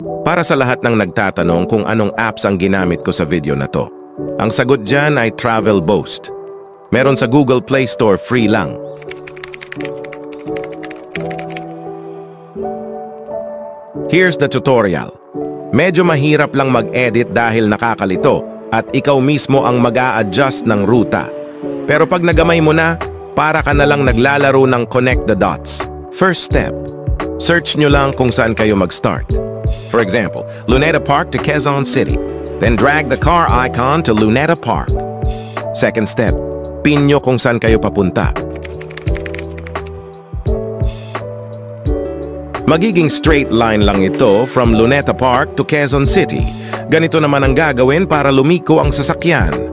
Para sa lahat ng nagtatanong kung anong apps ang ginamit ko sa video na to, ang sagot dyan ay Travel Boast. Meron sa Google Play Store, free lang. Here's the tutorial. Medyo mahirap lang mag-edit dahil nakakalito at ikaw mismo ang mag-a-adjust ng ruta. Pero pag nagamay mo na, para ka na lang naglalaro ng connect the dots. First step, search nyo lang kung saan kayo mag-start. For example, Luneta Park to Quezon City. Then drag the car icon to Luneta Park. Second step, pin nyo kung saan kayo papunta. Magiging straight line lang ito from Luneta Park to Quezon City. Ganito naman ang gagawin para lumiko ang sasakyan.